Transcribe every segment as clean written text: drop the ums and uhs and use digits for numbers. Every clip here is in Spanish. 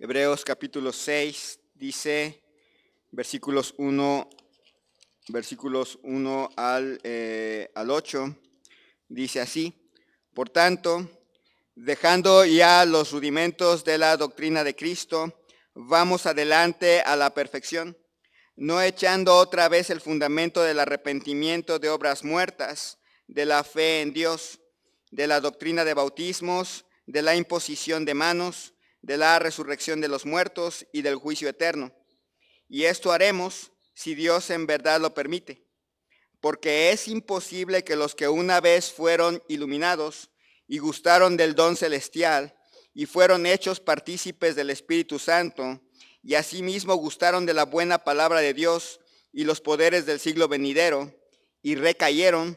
Hebreos capítulo 6 dice, versículos 1 al 8, dice así: Por tanto, dejando ya los rudimentos de la doctrina de Cristo, vamos adelante a la perfección, no echando otra vez el fundamento del arrepentimiento de obras muertas, de la fe en Dios, de la doctrina de bautismos, de la imposición de manos, de la resurrección de los muertos y del juicio eterno. Y esto haremos si Dios en verdad lo permite, porque es imposible que los que una vez fueron iluminados y gustaron del don celestial y fueron hechos partícipes del Espíritu Santo, y asimismo gustaron de la buena palabra de Dios y los poderes del siglo venidero, y recayeron,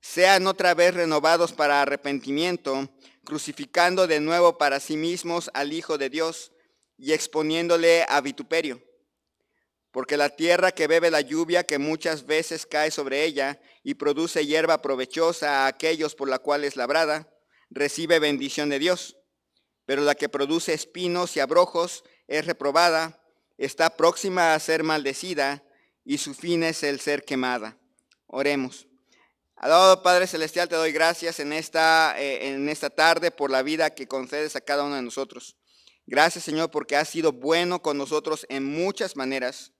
sean otra vez renovados para arrepentimiento, crucificando de nuevo para sí mismos al Hijo de Dios y exponiéndole a vituperio. Porque la tierra que bebe la lluvia que muchas veces cae sobre ella y produce hierba provechosa a aquellos por la cual es labrada, recibe bendición de Dios. Pero la que produce espinos y abrojos es reprobada, está próxima a ser maldecida y su fin es el ser quemada. Oremos. Alabado Padre Celestial, te doy gracias en esta tarde por la vida que concedes a cada uno de nosotros. Gracias, Señor, porque has sido bueno con nosotros en muchas maneras.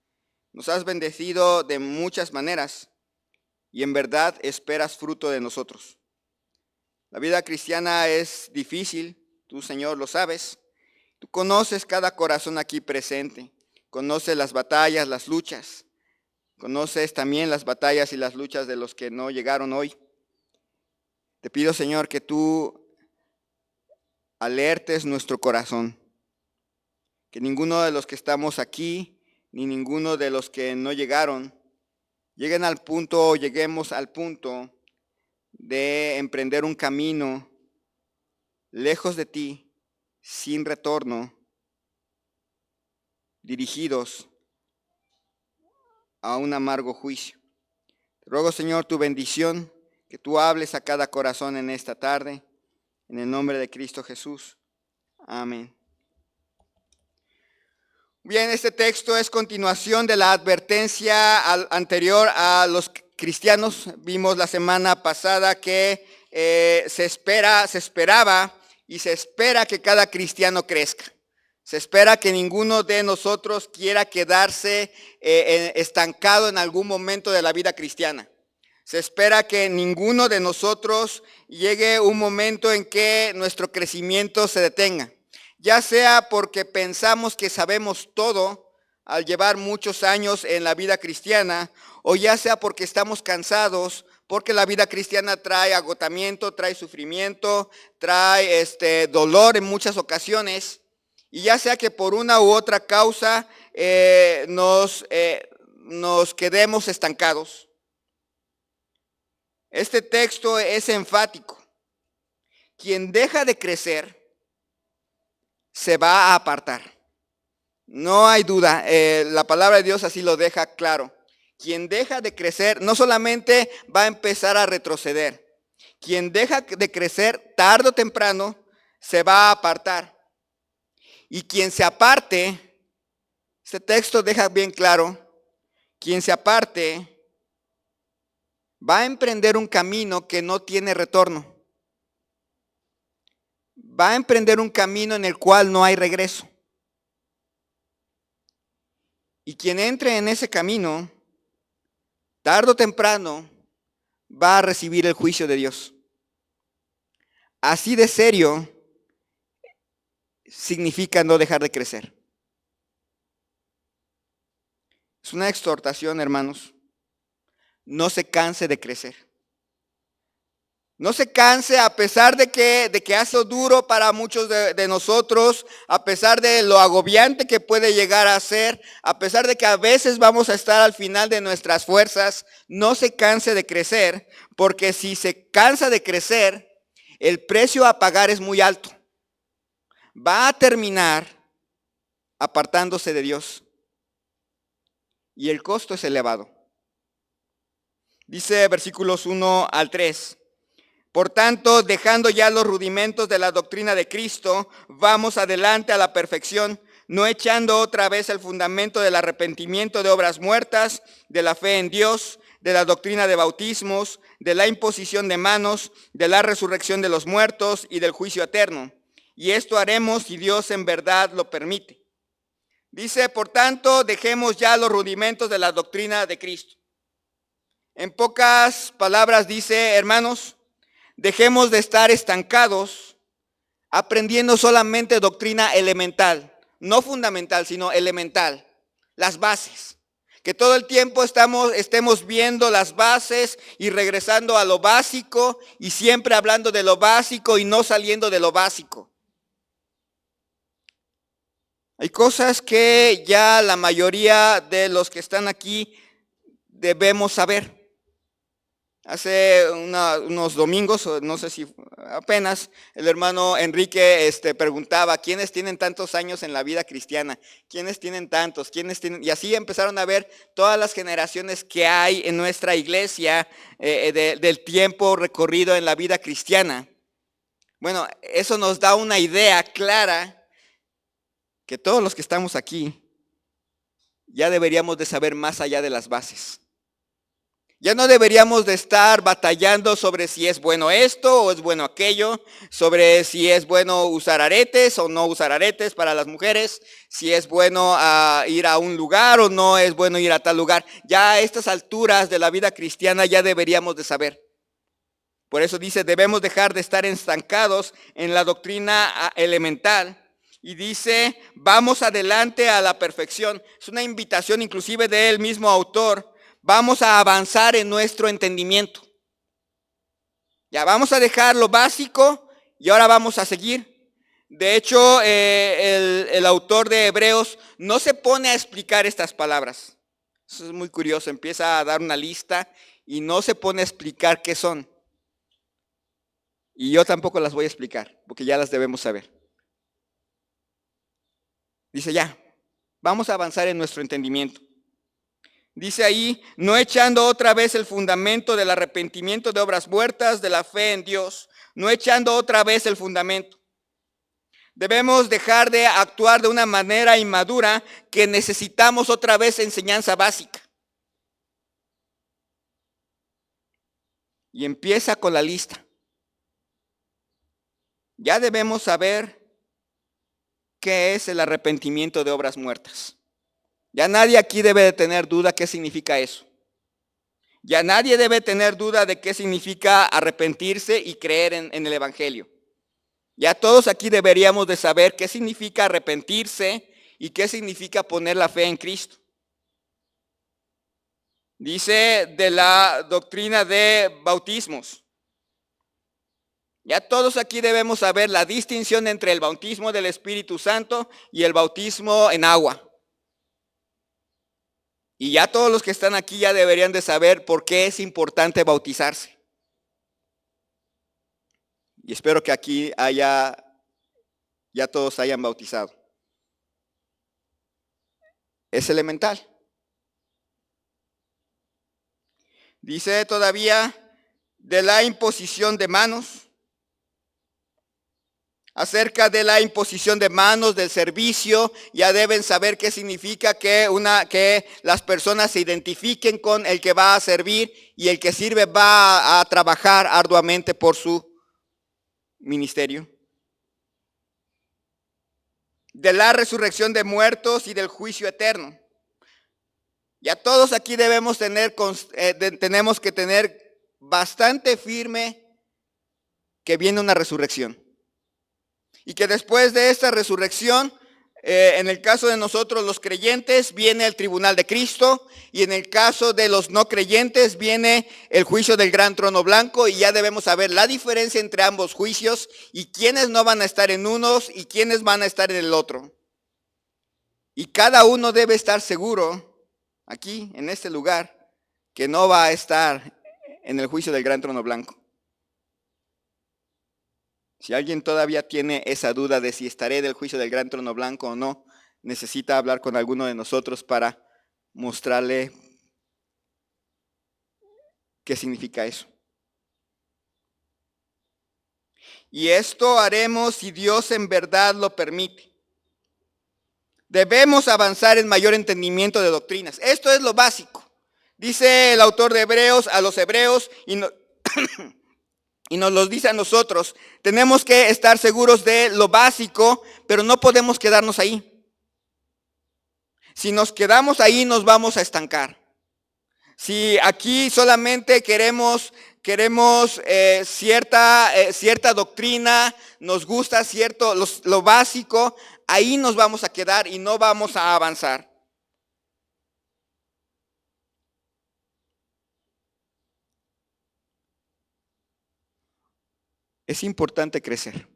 Nos has bendecido de muchas maneras y en verdad esperas fruto de nosotros. La vida cristiana es difícil, tú, Señor, lo sabes. Tú conoces cada corazón aquí presente, conoces las batallas, las luchas. Conoces también las batallas y las luchas de los que no llegaron hoy. Te pido, Señor, que tú alertes nuestro corazón. Que ninguno de los que estamos aquí, ni ninguno de los que no llegaron, lleguemos al punto de emprender un camino lejos de ti, sin retorno, dirigidos a un amargo juicio. Te ruego, Señor, tu bendición, que tú hables a cada corazón en esta tarde, en el nombre de Cristo Jesús. Amén. Bien, este texto es continuación de la advertencia anterior a los cristianos. Vimos la semana pasada que se esperaba y se espera que cada cristiano crezca. Se espera que ninguno de nosotros quiera quedarse estancado en algún momento de la vida cristiana. Se espera que ninguno de nosotros llegue un momento en que nuestro crecimiento se detenga. Ya sea porque pensamos que sabemos todo al llevar muchos años en la vida cristiana, o ya sea porque estamos cansados, porque la vida cristiana trae agotamiento, trae sufrimiento, trae dolor en muchas ocasiones. Y ya sea que por una u otra causa nos quedemos estancados. Este texto es enfático. Quien deja de crecer se va a apartar. No hay duda, la palabra de Dios así lo deja claro. Quien deja de crecer no solamente va a empezar a retroceder. Quien deja de crecer tarde o temprano se va a apartar. Y quien se aparte, este texto deja bien claro, quien se aparte va a emprender un camino que no tiene retorno. Va a emprender un camino en el cual no hay regreso. Y quien entre en ese camino, tarde o temprano, va a recibir el juicio de Dios. Así de serio significa no dejar de crecer. Es una exhortación, hermanos. No se canse de crecer. No se canse a pesar de que ha sido duro para muchos de nosotros, a pesar de lo agobiante que puede llegar a ser, a pesar de que a veces vamos a estar al final de nuestras fuerzas. No se canse de crecer, porque si se cansa de crecer, el precio a pagar es muy alto. Va a terminar apartándose de Dios. Y el costo es elevado. Dice versículos 1 al 3. Por tanto, dejando ya los rudimentos de la doctrina de Cristo, vamos adelante a la perfección, no echando otra vez el fundamento del arrepentimiento de obras muertas, de la fe en Dios, de la doctrina de bautismos, de la imposición de manos, de la resurrección de los muertos y del juicio eterno. Y esto haremos si Dios en verdad lo permite. Dice, por tanto, dejemos ya los rudimentos de la doctrina de Cristo. En pocas palabras dice, hermanos, dejemos de estar estancados aprendiendo solamente doctrina elemental, no fundamental, sino elemental, las bases. Que todo el tiempo estemos viendo las bases y regresando a lo básico y siempre hablando de lo básico y no saliendo de lo básico. Hay cosas que ya la mayoría de los que están aquí debemos saber. Hace unos domingos, no sé si apenas, el hermano Enrique preguntaba, ¿quiénes tienen tantos años en la vida cristiana? ¿Quiénes tienen tantos? ¿Quiénes tienen? Y así empezaron a ver todas las generaciones que hay en nuestra iglesia del tiempo recorrido en la vida cristiana. Bueno, eso nos da una idea clara que todos los que estamos aquí ya deberíamos de saber más allá de las bases. Ya no deberíamos de estar batallando sobre si es bueno esto o es bueno aquello, sobre si es bueno usar aretes o no usar aretes para las mujeres, si es bueno ir a un lugar o no es bueno ir a tal lugar. Ya a estas alturas de la vida cristiana ya deberíamos de saber. Por eso dice, debemos dejar de estar estancados en la doctrina elemental. Y dice, vamos adelante a la perfección. Es una invitación inclusive del mismo autor. Vamos a avanzar en nuestro entendimiento. Ya vamos a dejar lo básico y ahora vamos a seguir. De hecho, el autor de Hebreos no se pone a explicar estas palabras. Eso es muy curioso. Empieza a dar una lista y no se pone a explicar qué son. Y yo tampoco las voy a explicar, porque ya las debemos saber. Dice ya, vamos a avanzar en nuestro entendimiento. Dice ahí, no echando otra vez el fundamento del arrepentimiento de obras muertas, de la fe en Dios, no echando otra vez el fundamento. Debemos dejar de actuar de una manera inmadura que necesitamos otra vez enseñanza básica. Y empieza con la lista. Ya debemos saber qué es el arrepentimiento de obras muertas. Ya nadie aquí debe de tener duda qué significa eso. Ya nadie debe tener duda de qué significa arrepentirse y creer en el Evangelio. Ya todos aquí deberíamos de saber qué significa arrepentirse y qué significa poner la fe en Cristo. Dice de la doctrina de bautismos. Ya todos aquí debemos saber la distinción entre el bautismo del Espíritu Santo y el bautismo en agua. Y ya todos los que están aquí ya deberían de saber por qué es importante bautizarse. Y espero que aquí ya todos hayan bautizado. Es elemental. Dice todavía de la imposición de manos. Acerca de la imposición de manos, del servicio, ya deben saber qué significa que las personas se identifiquen con el que va a servir y el que sirve va a trabajar arduamente por su ministerio. De la resurrección de muertos y del juicio eterno. Ya todos aquí tenemos que tener bastante firme que viene una resurrección. Y que después de esta resurrección, en el caso de nosotros los creyentes, viene el tribunal de Cristo. Y en el caso de los no creyentes, viene el juicio del gran trono blanco. Y ya debemos saber la diferencia entre ambos juicios y quiénes no van a estar en unos y quiénes van a estar en el otro. Y cada uno debe estar seguro, aquí, en este lugar, que no va a estar en el juicio del gran trono blanco. Si alguien todavía tiene esa duda de si estaré del juicio del gran trono blanco o no, necesita hablar con alguno de nosotros para mostrarle qué significa eso. Y esto haremos si Dios en verdad lo permite. Debemos avanzar en mayor entendimiento de doctrinas. Esto es lo básico. Dice el autor de Hebreos a los hebreos y nos lo dice a nosotros. Tenemos que estar seguros de lo básico, pero no podemos quedarnos ahí. Si nos quedamos ahí, nos vamos a estancar. Si aquí solamente queremos cierta doctrina, nos gusta lo básico, ahí nos vamos a quedar y no vamos a avanzar. Es importante crecer.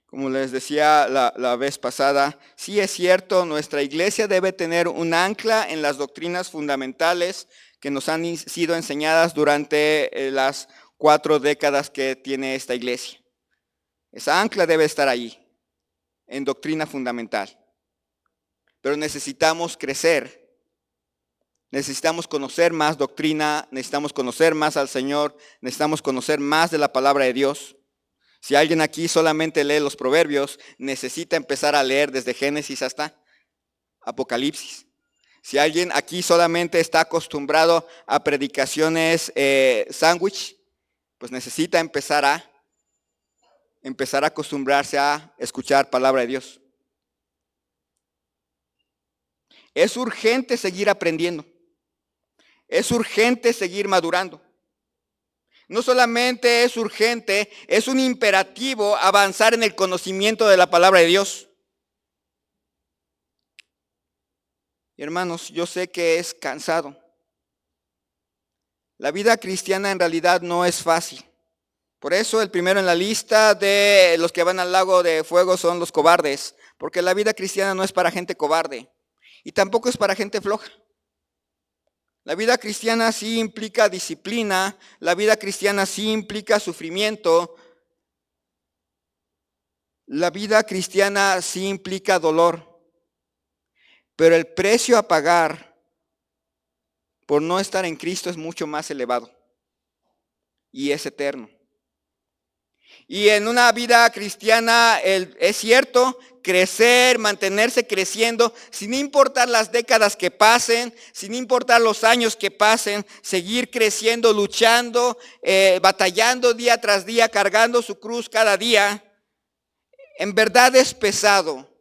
Como les decía la vez pasada, sí es cierto, nuestra iglesia debe tener un ancla en las doctrinas fundamentales que nos han sido enseñadas durante las 4 décadas que tiene esta iglesia. Esa ancla debe estar ahí, en doctrina fundamental. Pero necesitamos crecer, necesitamos conocer más doctrina, necesitamos conocer más al Señor, necesitamos conocer más de la palabra de Dios. Si alguien aquí solamente lee los proverbios, necesita empezar a leer desde Génesis hasta Apocalipsis. Si alguien aquí solamente está acostumbrado a predicaciones sándwich, pues necesita empezar a acostumbrarse a escuchar palabra de Dios. Es urgente seguir aprendiendo. Es urgente seguir madurando. No solamente es urgente, es un imperativo avanzar en el conocimiento de la palabra de Dios. Y hermanos, yo sé que es cansado. La vida cristiana en realidad no es fácil. Por eso el primero en la lista de los que van al lago de fuego son los cobardes, porque la vida cristiana no es para gente cobarde y tampoco es para gente floja. La vida cristiana sí implica disciplina, la vida cristiana sí implica sufrimiento, la vida cristiana sí implica dolor, pero el precio a pagar por no estar en Cristo es mucho más elevado y es eterno. Y en una vida cristiana es cierto, crecer, mantenerse creciendo, sin importar las décadas que pasen, sin importar los años que pasen, seguir creciendo, luchando, batallando día tras día, cargando su cruz cada día. En verdad es pesado,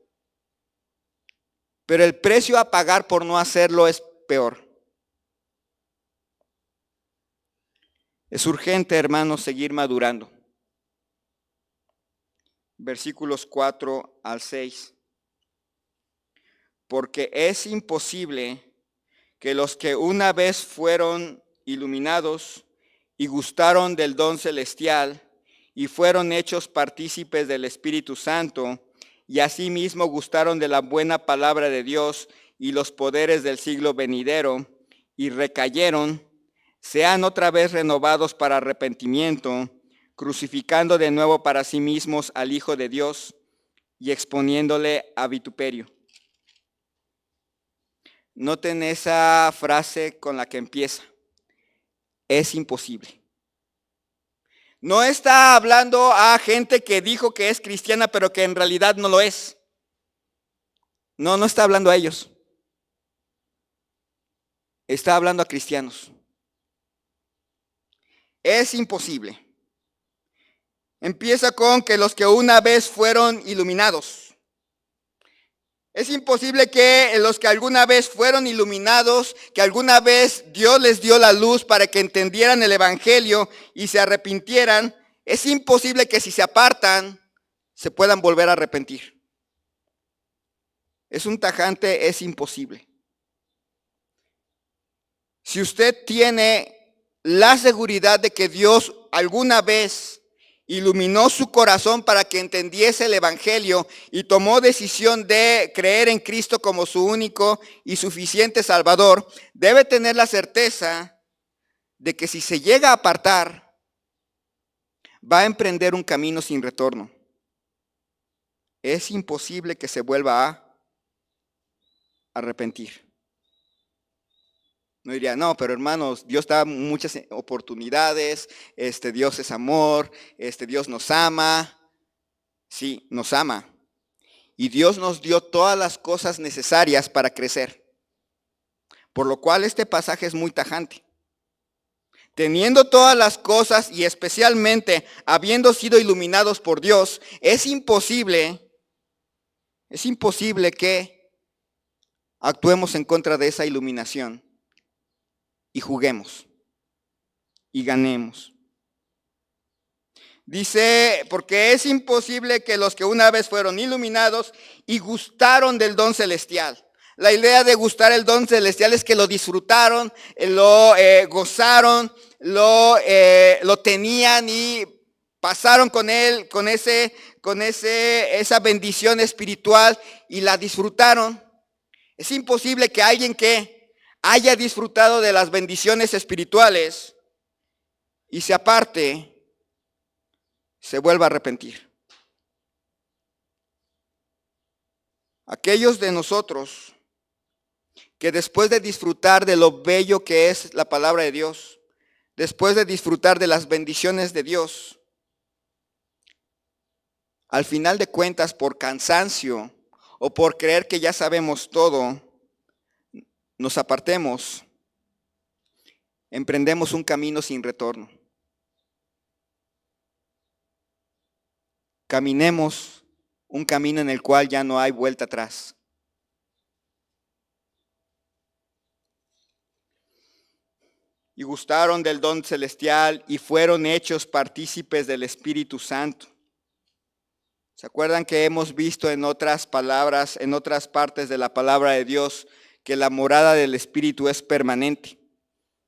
pero el precio a pagar por no hacerlo es peor. Es urgente, hermanos, seguir madurando. Versículos 4 al 6. Porque es imposible que los que una vez fueron iluminados y gustaron del don celestial y fueron hechos partícipes del Espíritu Santo y asimismo gustaron de la buena palabra de Dios y los poderes del siglo venidero y recayeron, sean otra vez renovados para arrepentimiento, crucificando de nuevo para sí mismos al Hijo de Dios y exponiéndole a vituperio. Noten esa frase con la que empieza. Es imposible. No está hablando a gente que dijo que es cristiana, pero que en realidad no lo es. No está hablando a ellos. Está hablando a cristianos. Es imposible. Empieza con que los que una vez fueron iluminados. Es imposible que los que alguna vez fueron iluminados, que alguna vez Dios les dio la luz para que entendieran el evangelio y se arrepintieran, es imposible que si se apartan, se puedan volver a arrepentir. Es un tajante, es imposible. Si usted tiene la seguridad de que Dios alguna vez iluminó su corazón para que entendiese el evangelio y tomó decisión de creer en Cristo como su único y suficiente Salvador, debe tener la certeza de que si se llega a apartar, va a emprender un camino sin retorno. Es imposible que se vuelva a arrepentir. No diría, no, pero hermanos, Dios da muchas oportunidades, Dios es amor, Dios nos ama. Sí, nos ama. y Dios nos dio todas las cosas necesarias para crecer. Por lo cual este pasaje es muy tajante. Teniendo todas las cosas y especialmente habiendo sido iluminados por Dios, es imposible que actuemos en contra de esa iluminación y juguemos y ganemos. Dice, porque es imposible que los que una vez fueron iluminados y gustaron del don celestial. La idea de gustar el don celestial es que lo disfrutaron, lo gozaron, lo tenían y pasaron con él, esa bendición espiritual y la disfrutaron. Es imposible que alguien que haya disfrutado de las bendiciones espirituales y se aparte, se vuelva a arrepentir. Aquellos de nosotros que después de disfrutar de lo bello que es la palabra de Dios, después de disfrutar de las bendiciones de Dios, al final de cuentas, por cansancio o por creer que ya sabemos todo, nos apartemos, emprendemos un camino sin retorno. Caminemos un camino en el cual ya no hay vuelta atrás. Y gustaron del don celestial y fueron hechos partícipes del Espíritu Santo. ¿Se acuerdan que hemos visto en otras palabras, en otras partes de la palabra de Dios, que la morada del Espíritu es permanente?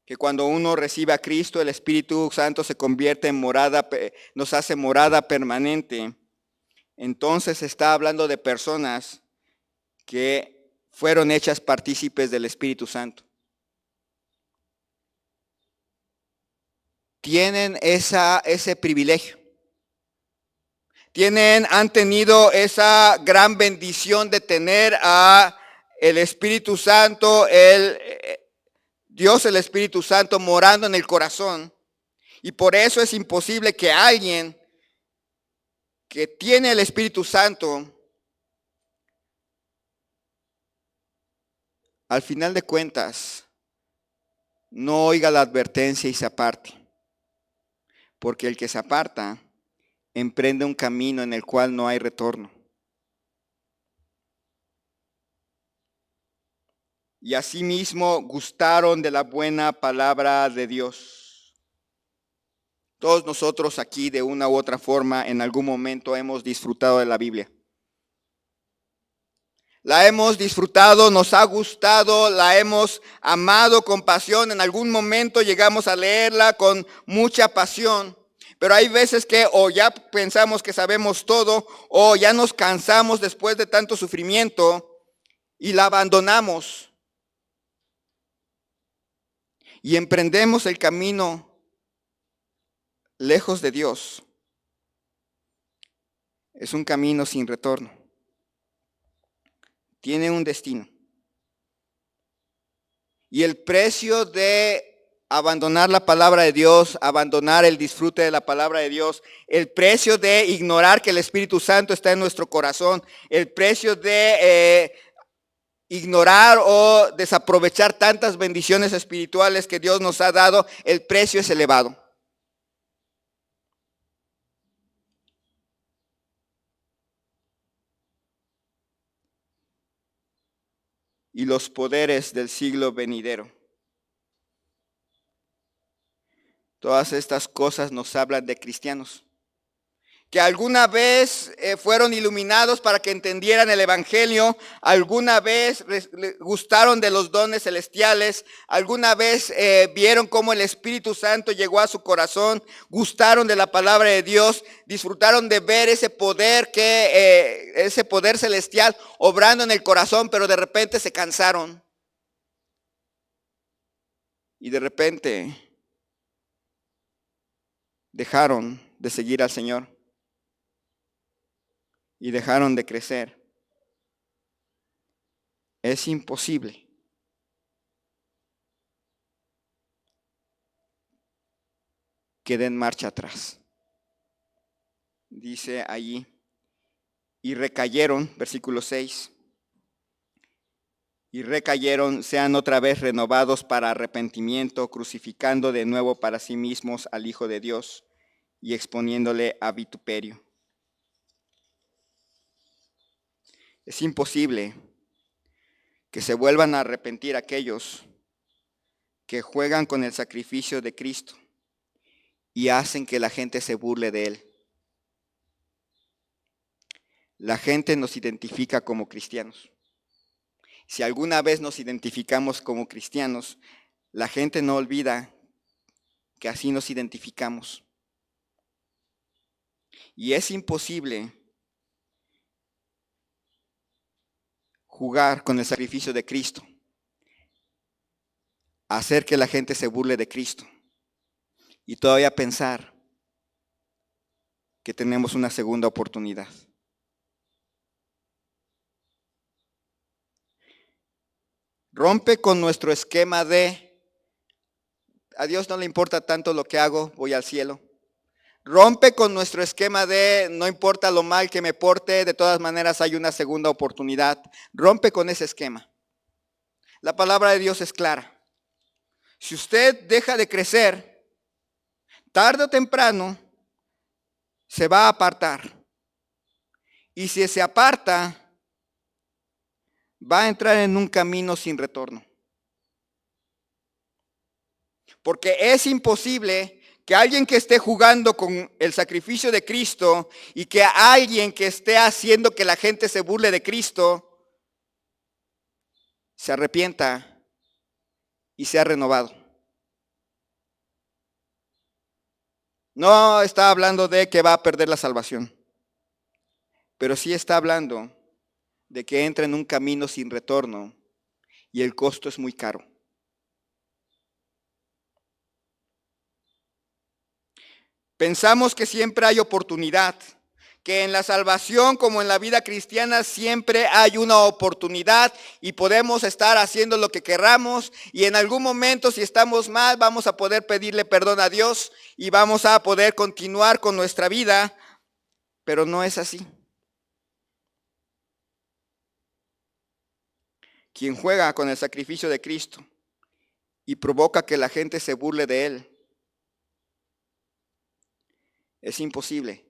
Que cuando uno recibe a Cristo, el Espíritu Santo se convierte en morada, nos hace morada permanente. Entonces está hablando de personas que fueron hechas partícipes del Espíritu Santo. Tienen ese privilegio. Han tenido esa gran bendición de tener a el Espíritu Santo, Dios el Espíritu Santo morando en el corazón. Y por eso es imposible que alguien que tiene el Espíritu Santo, al final de cuentas, no oiga la advertencia y se aparte. Porque el que se aparta emprende un camino en el cual no hay retorno. Y asimismo gustaron de la buena palabra de Dios. Todos nosotros aquí de una u otra forma en algún momento hemos disfrutado de la Biblia. La hemos disfrutado, nos ha gustado, la hemos amado con pasión. En algún momento llegamos a leerla con mucha pasión. Pero hay veces que o ya pensamos que sabemos todo o ya nos cansamos después de tanto sufrimiento y la abandonamos. Y emprendemos el camino lejos de Dios. Es un camino sin retorno. Tiene un destino. Y el precio de abandonar la palabra de Dios, abandonar el disfrute de la palabra de Dios, el precio de ignorar que el Espíritu Santo está en nuestro corazón, el precio de ignorar o desaprovechar tantas bendiciones espirituales que Dios nos ha dado, el precio es elevado. Y los poderes del siglo venidero. Todas estas cosas nos hablan de cristianos que alguna vez fueron iluminados para que entendieran el evangelio, alguna vez gustaron de los dones celestiales, alguna vez vieron cómo el Espíritu Santo llegó a su corazón, gustaron de la palabra de Dios, disfrutaron de ver ese poder celestial obrando en el corazón, pero de repente se cansaron. Y de repente dejaron de seguir al Señor. Y dejaron de crecer. Es imposible que den marcha atrás. Dice allí, y recayeron, versículo 6, y recayeron, sean otra vez renovados para arrepentimiento, crucificando de nuevo para sí mismos al Hijo de Dios y exponiéndole a vituperio. Es imposible que se vuelvan a arrepentir aquellos que juegan con el sacrificio de Cristo y hacen que la gente se burle de Él. La gente nos identifica como cristianos. Si alguna vez nos identificamos como cristianos, la gente no olvida que así nos identificamos. Y es imposible jugar con el sacrificio de Cristo, hacer que la gente se burle de Cristo y todavía pensar que tenemos una segunda oportunidad. Rompe con nuestro esquema de a Dios no le importa tanto lo que hago, voy al cielo. Rompe con nuestro esquema de no importa lo mal que me porte, de todas maneras hay una segunda oportunidad. Rompe con ese esquema. La palabra de Dios es clara. Si usted deja de crecer, tarde o temprano se va a apartar. Y si se aparta, va a entrar en un camino sin retorno. Porque es imposible que alguien que esté jugando con el sacrificio de Cristo y que alguien que esté haciendo que la gente se burle de Cristo se arrepienta y sea renovado. No está hablando de que va a perder la salvación, pero sí está hablando de que entra en un camino sin retorno y el costo es muy caro. Pensamos que siempre hay oportunidad, que en la salvación como en la vida cristiana siempre hay una oportunidad y podemos estar haciendo lo que querramos y en algún momento si estamos mal vamos a poder pedirle perdón a Dios y vamos a poder continuar con nuestra vida, pero no es así. Quien juega con el sacrificio de Cristo y provoca que la gente se burle de Él, es imposible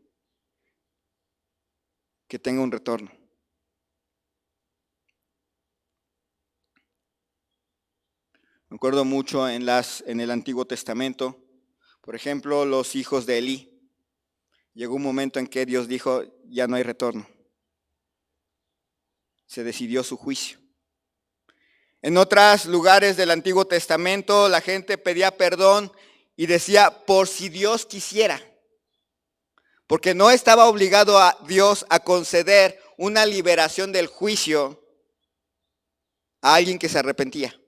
que tenga un retorno. Me acuerdo mucho en el Antiguo Testamento, por ejemplo, los hijos de Elí. Llegó un momento en que Dios dijo, ya no hay retorno. Se decidió su juicio. En otros lugares del Antiguo Testamento, la gente pedía perdón y decía, por si Dios quisiera. Porque no estaba obligado a Dios a conceder una liberación del juicio a alguien que se arrepentía.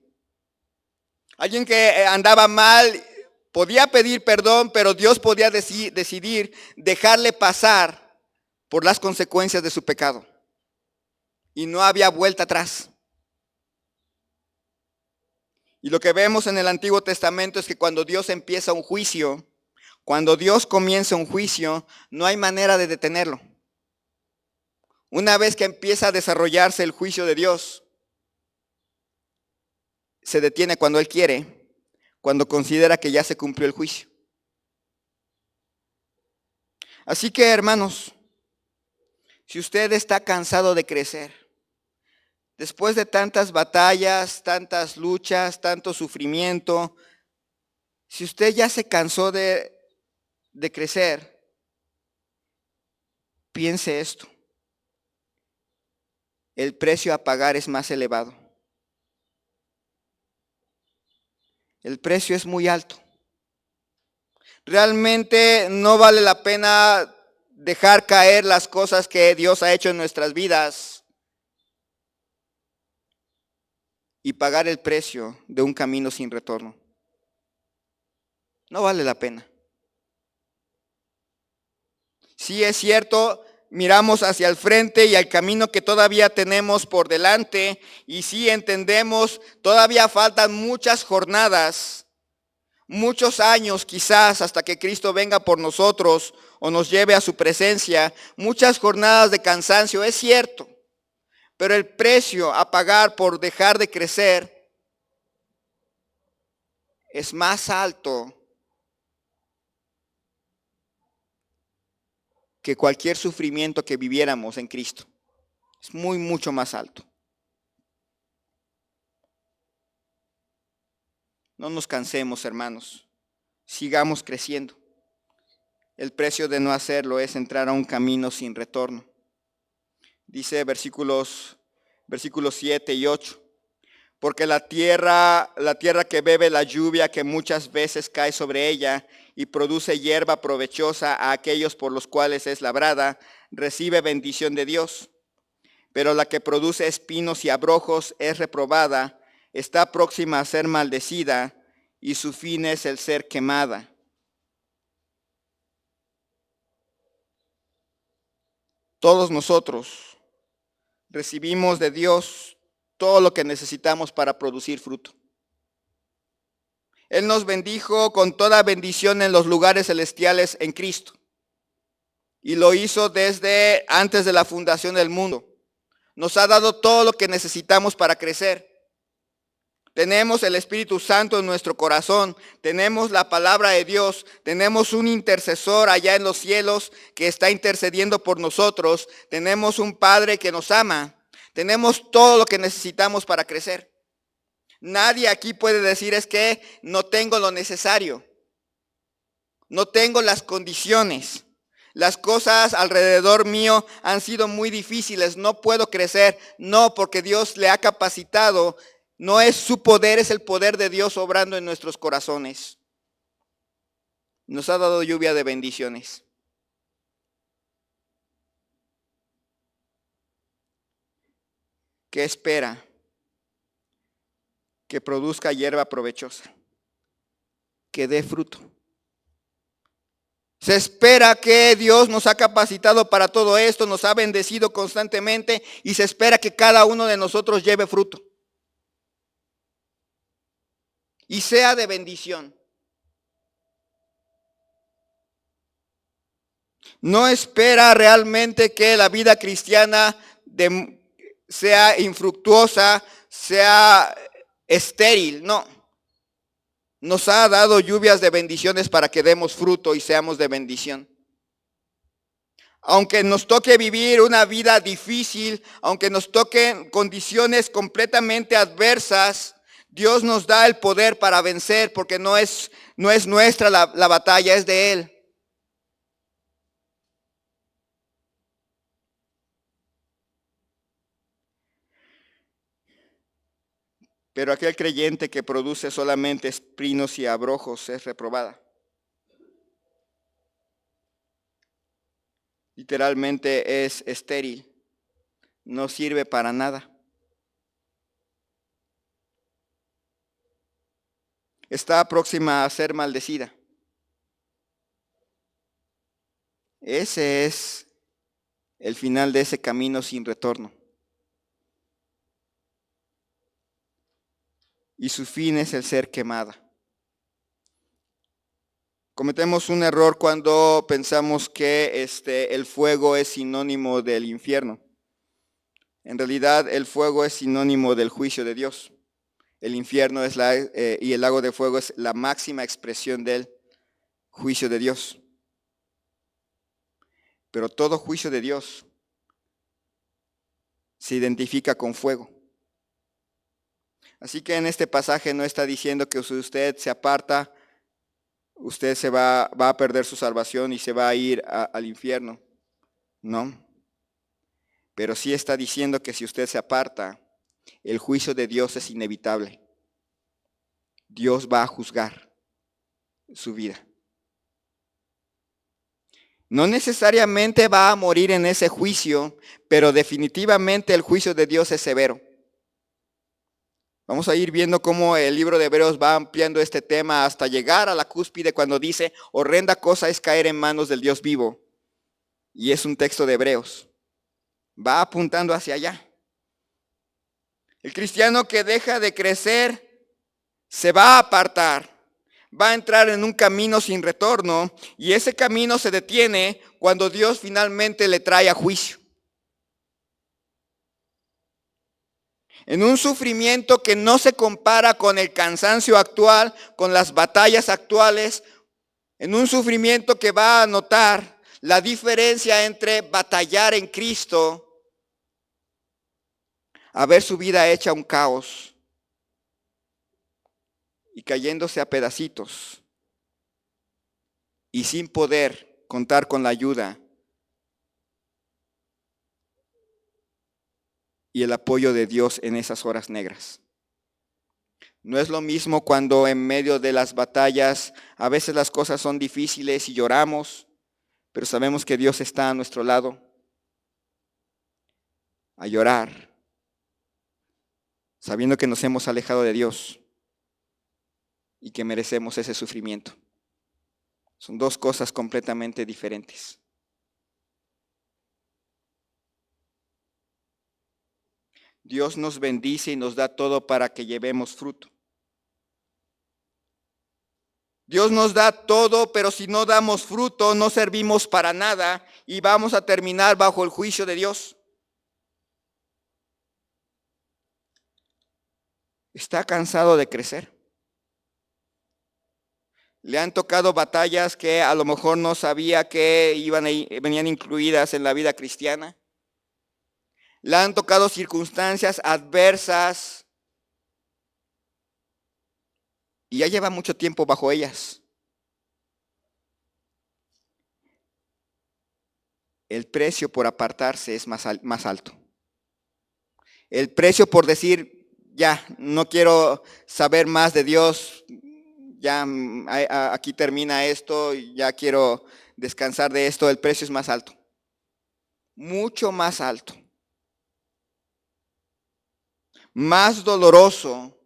Alguien que andaba mal podía pedir perdón, pero Dios podía decidir dejarle pasar por las consecuencias de su pecado. Y no había vuelta atrás. Y lo que vemos en el Antiguo Testamento es que cuando Dios empieza un juicio, cuando Dios comienza un juicio, no hay manera de detenerlo. Una vez que empieza a desarrollarse el juicio de Dios, se detiene cuando Él quiere, cuando considera que ya se cumplió el juicio. Así que, hermanos, si usted está cansado de crecer, después de tantas batallas, tantas luchas, tanto sufrimiento, si usted ya se cansó de crecer, piense esto. El precio a pagar es más elevado. El precio es muy alto. Realmente no vale la pena dejar caer las cosas que Dios ha hecho en nuestras vidas y pagar el precio de un camino sin retorno. No vale la pena. Sí es cierto, miramos hacia el frente y al camino que todavía tenemos por delante y sí entendemos, todavía faltan muchas jornadas, muchos años quizás hasta que Cristo venga por nosotros o nos lleve a su presencia, muchas jornadas de cansancio, es cierto, pero el precio a pagar por dejar de crecer es más alto que cualquier sufrimiento que viviéramos en Cristo. Es mucho más alto. No nos cansemos, hermanos. Sigamos creciendo. El precio de no hacerlo es entrar a un camino sin retorno. Dice versículos 7 y 8. Porque la tierra que bebe la lluvia que muchas veces cae sobre ella y produce hierba provechosa a aquellos por los cuales es labrada, recibe bendición de Dios. Pero la que produce espinos y abrojos es reprobada, está próxima a ser maldecida y su fin es el ser quemada. Todos nosotros recibimos de Dios todo lo que necesitamos para producir fruto. Él nos bendijo con toda bendición en los lugares celestiales en Cristo. Y lo hizo desde antes de la fundación del mundo. Nos ha dado todo lo que necesitamos para crecer. Tenemos el Espíritu Santo en nuestro corazón, tenemos la palabra de Dios, tenemos un intercesor allá en los cielos que está intercediendo por nosotros, tenemos un Padre que nos ama, tenemos todo lo que necesitamos para crecer. Nadie aquí puede decir es que no tengo lo necesario, no tengo las condiciones. Las cosas alrededor mío han sido muy difíciles, no puedo crecer, no, porque Dios le ha capacitado. No es su poder, es el poder de Dios obrando en nuestros corazones. Nos ha dado lluvia de bendiciones. ¿Qué espera? Que produzca hierba provechosa, que dé fruto. Se espera que Dios nos ha capacitado para todo esto, nos ha bendecido constantemente y se espera que cada uno de nosotros lleve fruto. Y sea de bendición. No espera realmente que la vida cristiana sea infructuosa, sea estéril, no. Nos ha dado lluvias de bendiciones para que demos fruto y seamos de bendición. Aunque nos toque vivir una vida difícil, aunque nos toquen condiciones completamente adversas, Dios nos da el poder para vencer porque no es nuestra la batalla, es de Él. Pero aquel creyente que produce solamente espinos y abrojos es reprobada. Literalmente es estéril, no sirve para nada. Está próxima a ser maldecida. Ese es el final de ese camino sin retorno. Y su fin es el ser quemada. Cometemos un error cuando pensamos que el fuego es sinónimo del infierno. En realidad el fuego es sinónimo del juicio de Dios. El infierno es y el lago de fuego es la máxima expresión del juicio de Dios. Pero todo juicio de Dios se identifica con fuego. Así que en este pasaje no está diciendo que si usted se aparta, usted va a perder su salvación y se va a ir al infierno. No. Pero sí está diciendo que si usted se aparta, el juicio de Dios es inevitable. Dios va a juzgar su vida. No necesariamente va a morir en ese juicio, pero definitivamente el juicio de Dios es severo. Vamos a ir viendo cómo el libro de Hebreos va ampliando este tema hasta llegar a la cúspide cuando dice, horrenda cosa es caer en manos del Dios vivo. Y es un texto de Hebreos. Va apuntando hacia allá. El cristiano que deja de crecer se va a apartar, va a entrar en un camino sin retorno y ese camino se detiene cuando Dios finalmente le trae a juicio. En un sufrimiento que no se compara con el cansancio actual, con las batallas actuales, en un sufrimiento que va a notar la diferencia entre batallar en Cristo a ver su vida hecha un caos y cayéndose a pedacitos y sin poder contar con la ayuda y el apoyo de Dios en esas horas negras. No es lo mismo cuando en medio de las batallas a veces las cosas son difíciles y lloramos, pero sabemos que Dios está a nuestro lado, a llorar, sabiendo que nos hemos alejado de Dios y que merecemos ese sufrimiento. Son dos cosas completamente diferentes. Dios nos bendice y nos da todo para que llevemos fruto. Dios nos da todo, pero si no damos fruto, no servimos para nada y vamos a terminar bajo el juicio de Dios. ¿Está cansado de crecer? ¿Le han tocado batallas que a lo mejor no sabía que venían incluidas en la vida cristiana? ¿Le han tocado circunstancias adversas y ya lleva mucho tiempo bajo ellas? El precio por apartarse es más alto. El precio por decir, ya, no quiero saber más de Dios, ya aquí termina esto, ya quiero descansar de esto, el precio es más alto. Mucho más alto. Más doloroso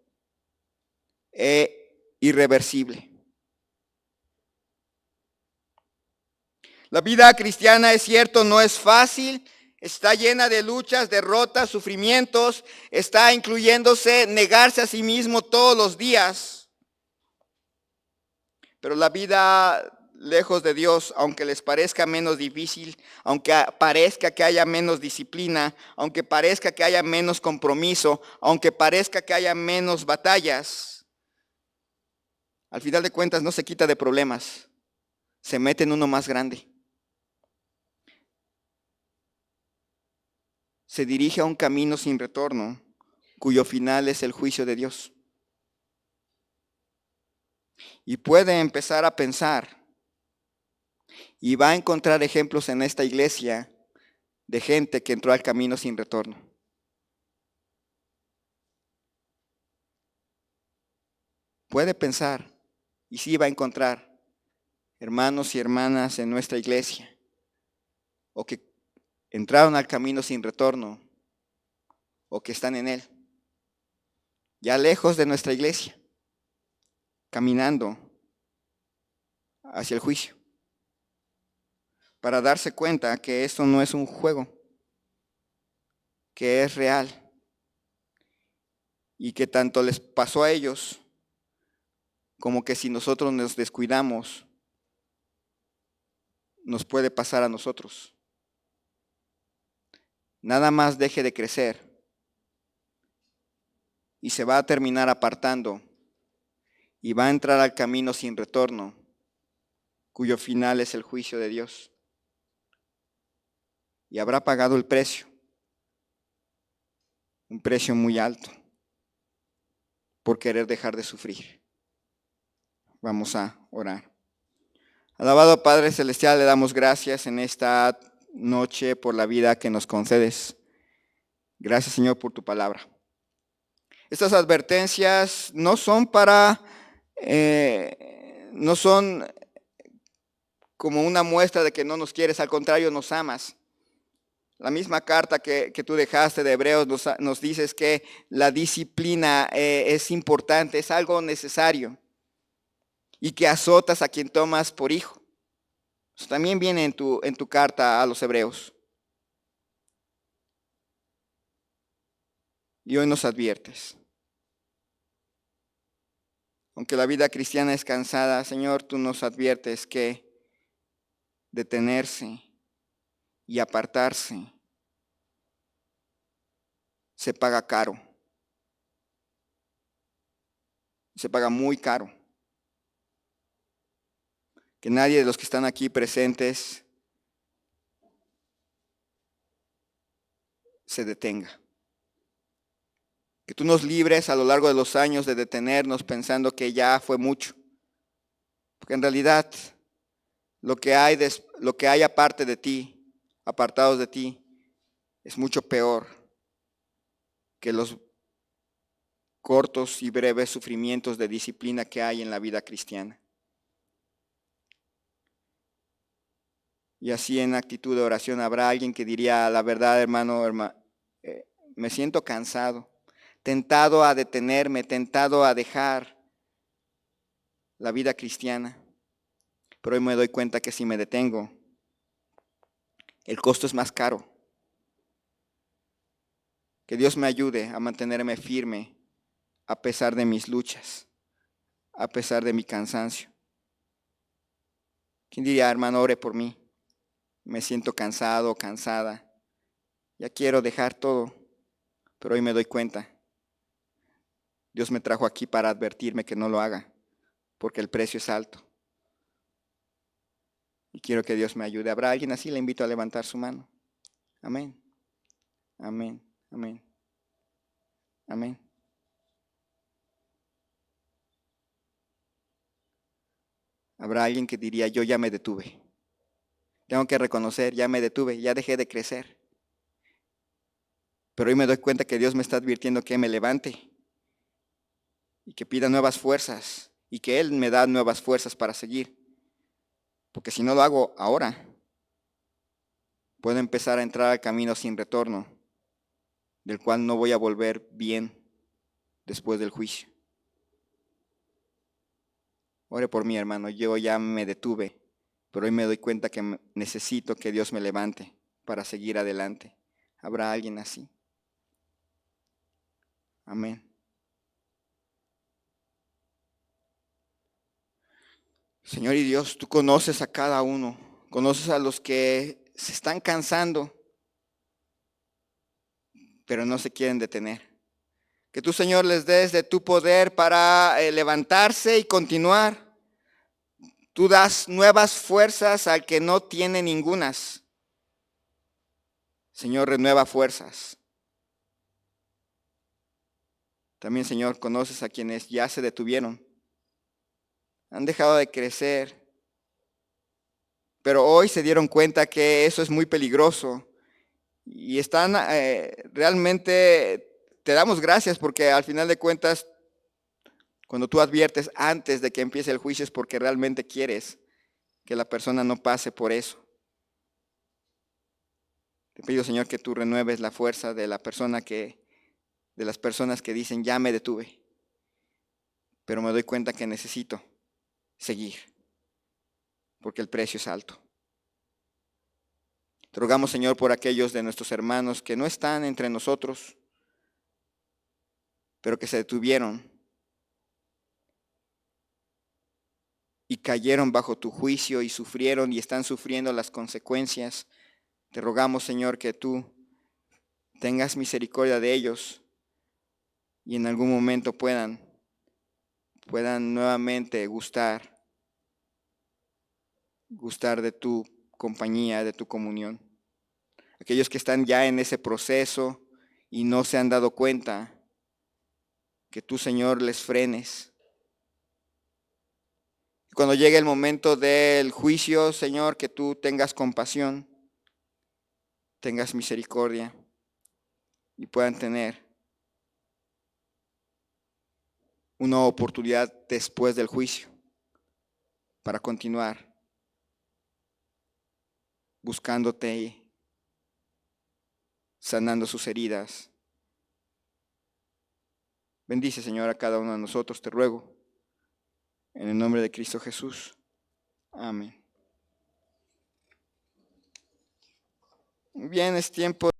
e irreversible. La vida cristiana, es cierto, no es fácil, está llena de luchas, derrotas, sufrimientos, está incluyéndose negarse a sí mismo todos los días. Pero la vida lejos de Dios, aunque les parezca menos difícil, aunque parezca que haya menos disciplina, aunque parezca que haya menos compromiso, aunque parezca que haya menos batallas, al final de cuentas no se quita de problemas, se mete en uno más grande. Se dirige a un camino sin retorno, cuyo final es el juicio de Dios. Y puede empezar a pensar, y va a encontrar ejemplos en esta iglesia de gente que entró al camino sin retorno. Puede pensar, y sí va a encontrar hermanos y hermanas en nuestra iglesia, o que entraron al camino sin retorno, o que están en él, ya lejos de nuestra iglesia, caminando hacia el juicio, para darse cuenta que esto no es un juego, que es real, y que tanto les pasó a ellos, como que si nosotros nos descuidamos, nos puede pasar a nosotros. Nada más deje de crecer y se va a terminar apartando y va a entrar al camino sin retorno, cuyo final es el juicio de Dios. Y habrá pagado el precio, un precio muy alto, por querer dejar de sufrir. Vamos a orar. Alabado Padre Celestial, le damos gracias en esta noche por la vida que nos concedes. Gracias, Señor, por tu palabra. Estas advertencias no son no son como una muestra de que no nos quieres, al contrario, nos amas. La misma carta que tú dejaste de Hebreos nos dices que la disciplina es importante, es algo necesario, y que azotas a quien tomas por hijo. Eso también viene en tu carta a los Hebreos. Y hoy nos adviertes. Aunque la vida cristiana es cansada, Señor, tú nos adviertes que detenerse y apartarse se paga caro. Se paga muy caro. Que nadie de los que están aquí presentes se detenga. Que tú nos libres a lo largo de los años de detenernos pensando que ya fue mucho. Porque en realidad lo que hay aparte de ti, apartados de ti, es mucho peor que los cortos y breves sufrimientos de disciplina que hay en la vida cristiana. Y así en actitud de oración habrá alguien que diría, la verdad, hermano, me siento cansado, tentado a detenerme, tentado a dejar la vida cristiana. Pero hoy me doy cuenta que si me detengo, el costo es más caro. Que Dios me ayude a mantenerme firme a pesar de mis luchas, a pesar de mi cansancio. ¿Quién diría, hermano, ore por mí? Me siento cansado, cansada. Ya quiero dejar todo, pero hoy me doy cuenta. Dios me trajo aquí para advertirme que no lo haga, porque el precio es alto. Y quiero que Dios me ayude. ¿Habrá alguien así? Le invito a levantar su mano. Amén. Amén. Amén. Amén. Habrá alguien que diría, yo ya me detuve. Tengo que reconocer, ya me detuve, ya dejé de crecer. Pero hoy me doy cuenta que Dios me está advirtiendo que me levante y que pida nuevas fuerzas y que Él me da nuevas fuerzas para seguir. Porque si no lo hago ahora, puedo empezar a entrar al camino sin retorno, del cual no voy a volver bien después del juicio. Ore por mí, hermano, yo ya me detuve, pero hoy me doy cuenta que necesito que Dios me levante para seguir adelante. ¿Habrá alguien así? Amén. Señor y Dios, tú conoces a cada uno, conoces a los que se están cansando, pero no se quieren detener. Que tú, Señor, les des de tu poder para levantarse y continuar. Tú das nuevas fuerzas al que no tiene ningunas. Señor, renueva fuerzas. También, Señor, conoces a quienes ya se detuvieron. Han dejado de crecer. Pero hoy se dieron cuenta que eso es muy peligroso. Y están realmente, te damos gracias porque al final de cuentas, cuando tú adviertes antes de que empiece el juicio es porque realmente quieres que la persona no pase por eso. Te pido, Señor, que tú renueves la fuerza de las personas que dicen, ya me detuve, pero me doy cuenta que necesito seguir, porque el precio es alto. Te rogamos, Señor, por aquellos de nuestros hermanos que no están entre nosotros, pero que se detuvieron y cayeron bajo tu juicio y sufrieron y están sufriendo las consecuencias. Te rogamos, Señor, que tú tengas misericordia de ellos y en algún momento puedan nuevamente gustar de tu compañía, de tu comunión. Aquellos que están ya en ese proceso y no se han dado cuenta, que tú, Señor, les frenes. Cuando llegue el momento del juicio, Señor, que tú tengas compasión, tengas misericordia y puedan tener una oportunidad después del juicio para continuar buscándote y sanando sus heridas. Bendice, Señor, a cada uno de nosotros, te ruego, en el nombre de Cristo Jesús. Amén. Muy bien, es tiempo.